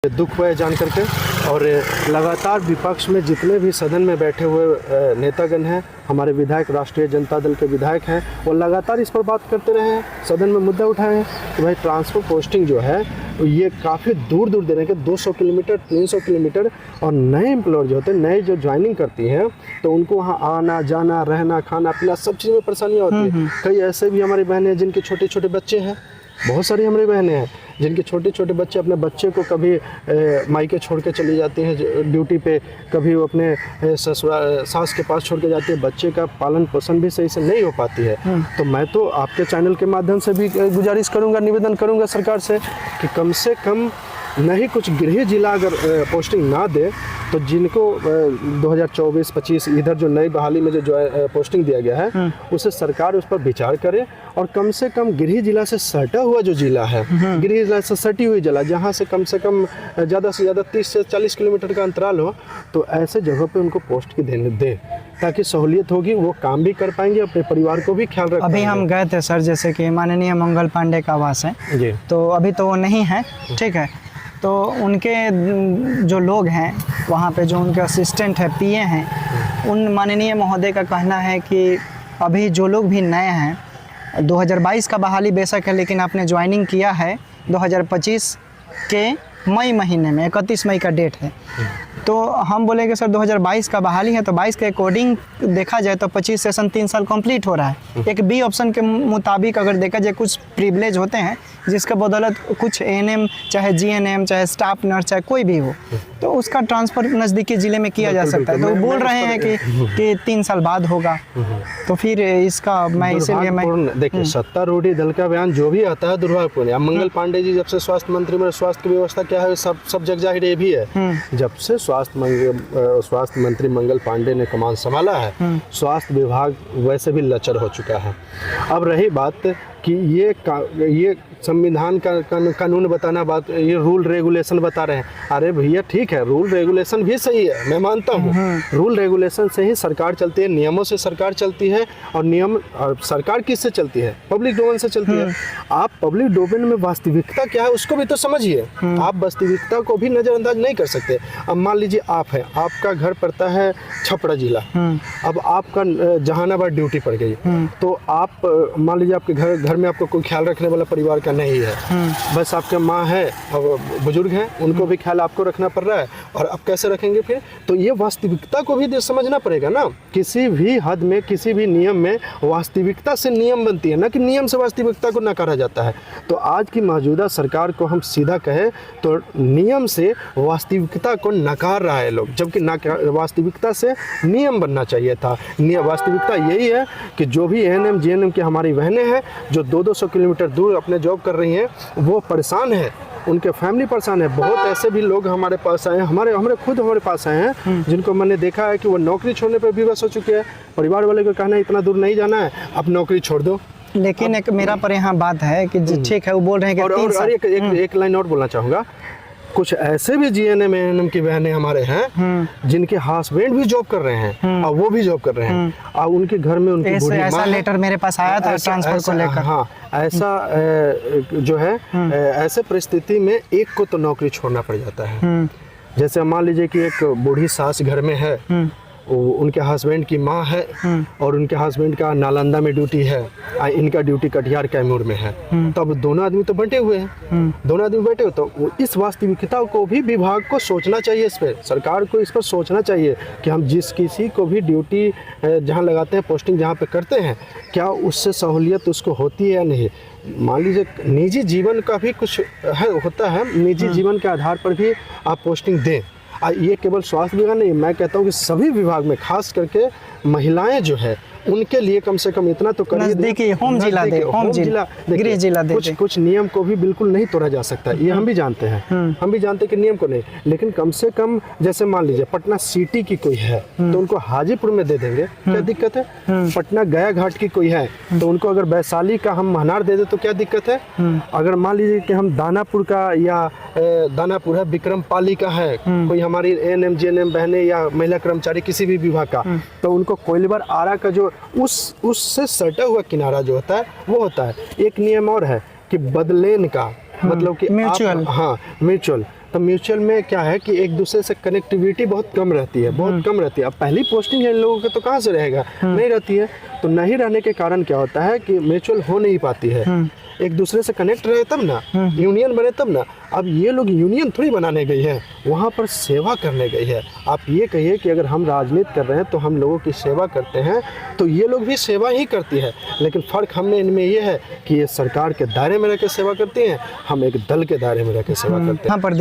दुख हुआ है जान करके। और लगातार विपक्ष में जितने भी सदन में बैठे हुए नेतागण हैं, हमारे विधायक, राष्ट्रीय जनता दल के विधायक हैं, वो लगातार इस पर बात करते रहे हैं, सदन में मुद्दा उठाए हैं कि भाई ट्रांसफ़र पोस्टिंग जो है ये काफ़ी दूर दूर देने के 200 किलोमीटर 300 किलोमीटर। और नए एम्प्लॉयर जो होते हैं, नए जो ज्वाइनिंग करती हैं, तो उनको वहाँ आना जाना, रहना, खाना पीना सब चीज़ में परेशानियाँ होती हैं। कई ऐसे भी हमारी बहनें हैं जिनके छोटे छोटे बच्चे हैं, बहुत सारी हमारी बहनें हैं जिनके छोटे छोटे बच्चे अपने बच्चे को कभी मायके छोड़ के चली जाती हैं ड्यूटी पे, कभी वो अपने सास के पास छोड़ के जाती है, बच्चे का पालन पोषण भी सही से नहीं हो पाती है। तो मैं तो आपके चैनल के माध्यम से भी गुजारिश करूंगा, निवेदन करूंगा सरकार से कि कम से कम नहीं कुछ गृह जिला अगर पोस्टिंग ना दे तो जिनको 2024-25 इधर जो नई बहाली में जो पोस्टिंग दिया गया है उसे सरकार उस पर विचार करे। और कम से कम गृह जिला से सटा हुआ जो जिला है, गृह जिला से सटी हुई जिला, जहाँ से कम ज़्यादा से ज़्यादा 30 से 40 किलोमीटर का अंतराल हो, तो ऐसे जगहों पे उनको पोस्ट की देने दे, ताकि सहूलियत होगी, वो काम भी कर पाएंगे, अपने परिवार को भी ख्याल रख पाएंगे। अभी हम गए थे सर, जैसे कि माननीय मंगल पांडे का आवास है जी, तो अभी तो वो नहीं है, ठीक है। तो उनके जो लोग हैं वहाँ पे, जो उनके असिस्टेंट है, पीए हैं, उन माननीय महोदय का कहना है कि अभी जो लोग भी नए हैं, 2022 का बहाली बेशक है, लेकिन आपने ज्वाइनिंग किया है 2025 के मई महीने में, 31 मई का डेट है। तो हम बोलेंगे सर 2022 का बहाली है, तो 22 के अकॉर्डिंग देखा जाए तो 25 सेशन 3 साल कंप्लीट हो रहा है। एक बी ऑप्शन के मुताबिक अगर देखा जाए, कुछ प्रिविलेज होते हैं जिसके बदौलत कुछ एएनएम, चाहे जीएनएम, चाहे स्टाफ नर्स, चाहे कोई भी हो, तो उसका ट्रांसफ़र नज़दीकी ज़िले में किया जा सकता है। तो बोल रहे हैं कि 3 साल बाद होगा, तो फिर इसका मैं इसीलिए मैं देखिए, सत्तारूढ़ी दल का बयान जो भी आता है दुर्भाग्यपूर्ण है। मंगल पांडे जी जब से स्वास्थ्य मंत्री में, स्वास्थ्य की व्यवस्था क्या है सब जग जाहिर ये भी है, जब से स्वास्थ्य मंत्री मंगल पांडे ने कमान संभाला है, स्वास्थ्य विभाग वैसे भी लचर हो चुका है। अब रही बात कि ये संविधान का कानून बताना, बात ये रूल रेगुलेशन बता रहे हैं। अरे भैया ठीक है, रूल रेगुलेशन भी सही है, मैं मानता हूँ, रूल रेगुलेशन से ही सरकार चलती है, नियमों से सरकार चलती है। और नियम और सरकार किससे चलती है? पब्लिक डोमेन से चलती है। आप पब्लिक डोमेन में वास्तविकता क्या है उसको भी तो समझिए, आप वास्तविकता को भी नज़रअंदाज नहीं कर सकते। अब मान लीजिए आप हैं, आपका घर पड़ता है छपरा जिला, अब आपका जहानाबाद ड्यूटी पड़ गई, तो आप मान लीजिए आपके घर में आपको कोई ख्याल रखने वाला परिवार का नहीं है, बस आपके माँ है और बुजुर्ग हैं, उनको भी ख्याल आपको रखना पड़ रहा है, और आप कैसे रखेंगे फिर? तो ये वास्तविकता को भी समझना पड़ेगा ना। किसी भी हद में, किसी भी नियम में वास्तविकता से नियम बनती है, ना कि नियम से वास्तविकता को नकारा जाता है। तो आज की मौजूदा सरकार को हम सीधा कहें तो नियम से वास्तविकता को नकार रहा है लोग, जबकि वास्तविकता से नियम बनना चाहिए था। वास्तविकता यही है कि जो भी एएनएम जीएनएम की हमारी बहनें हैं जो 200 किलोमीटर दूर अपने जॉब कर रही हैं, वो परेशान है, उनके फैमिली परेशान है। बहुत ऐसे भी लोग हमारे पास आए हैं, हमारे पास आए हैं, जिनको मैंने देखा है कि वो नौकरी छोड़ने पर विवश हो चुके हैं। परिवार वाले को कहना है इतना दूर नहीं जाना है, अब नौकरी छोड़ दो। लेकिन एक मेरा पर यहाँ बात है कि ठीक है, वो बोल रहे हैं कि एक लाइन और बोलना चाहूँगा, कुछ ऐसे भी जीएनएम एएनएम की बहनें हमारे हैं जिनके हस्बैंड भी जॉब कर रहे हैं और वो भी जॉब कर रहे हैं, और उनके घर में उनकी बूढ़ी माँ, ऐसा लेटर मेरे पास आया था ट्रांसफर को लेकर। हाँ, ऐसा जो है, ऐसे परिस्थिति में एक को तो नौकरी छोड़ना पड़ जाता है। जैसे मान लीजिए कि एक बूढ़ी सास घर में है, उनके हस्बैंड की माँ है और उनके हस्बैंड का नालंदा में ड्यूटी है, इनका ड्यूटी कटिहार कैमूर में है, तब दोनों आदमी तो बंटे हुए हैं, दोनों आदमी बैठे हो। तो इस वास्तविकता को भी विभाग को सोचना चाहिए, इस पर सरकार को इस पर सोचना चाहिए कि हम जिस किसी को भी ड्यूटी जहाँ लगाते हैं, पोस्टिंग जहाँ पे करते हैं, क्या उससे सहूलियत उसको होती है या नहीं। मान लीजिए निजी जीवन का भी कुछ होता है, निजी जीवन के आधार पर भी आप पोस्टिंग दें। ये केवल स्वास्थ्य विभाग नहीं, मैं कहता हूँ कि सभी विभाग में, खास करके महिलाएं जो है उनके लिए कम से कम इतना तो करिए, होम जिला गृह जिला दे। कुछ नियम को भी बिल्कुल नहीं तोड़ा जा सकता, ये हम भी जानते हैं, हम भी जानते हैं कि नियम को नहीं, लेकिन कम से कम जैसे मान लीजिए पटना सिटी की कोई है तो उनको हाजीपुर में दे देंगे, क्या दिक्कत है? पटना गया घाट की कोई है तो उनको अगर वैशाली का हम महनार दे दे तो क्या दिक्कत है? अगर मान लीजिए कि हम दानापुर का, या दानापुर है, विक्रमपाली का है कोई हमारी एएनएम जीएनएम बहनें या महिला कर्मचारी किसी भी विभाग का, तो उनको कोइलवर आरा का जो उससे सटा हुआ किनारा जो होता है वो होता है। एक नियम और है कि बदलेन का, मतलब कि म्यूचुअल, हाँ म्यूचुअल, तो म्यूचुअल में क्या है कि एक दूसरे से कनेक्टिविटी बहुत कम रहती है, बहुत कम रहती है। अब पहली पोस्टिंग है इन लोगों के तो कहाँ से रहेगा, नहीं रहती है। तो नहीं रहने के कारण क्या होता है कि म्यूचुअल हो नहीं पाती है, एक दूसरे से कनेक्ट रहे तब ना, यूनियन बने तब ना। अब ये लोग यूनियन थोड़ी बनाने गई है, वहाँ पर सेवा करने गई है। आप ये कहिए कि अगर हम राजनीति कर रहे हैं तो हम लोगों की सेवा करते हैं, तो ये लोग भी सेवा ही करती है। लेकिन फ़र्क हमें इनमें ये है कि ये सरकार के दायरे में रह के सेवा करती हैं, हम एक दल के दायरे में रह के सेवा करते हैं। यहाँ पर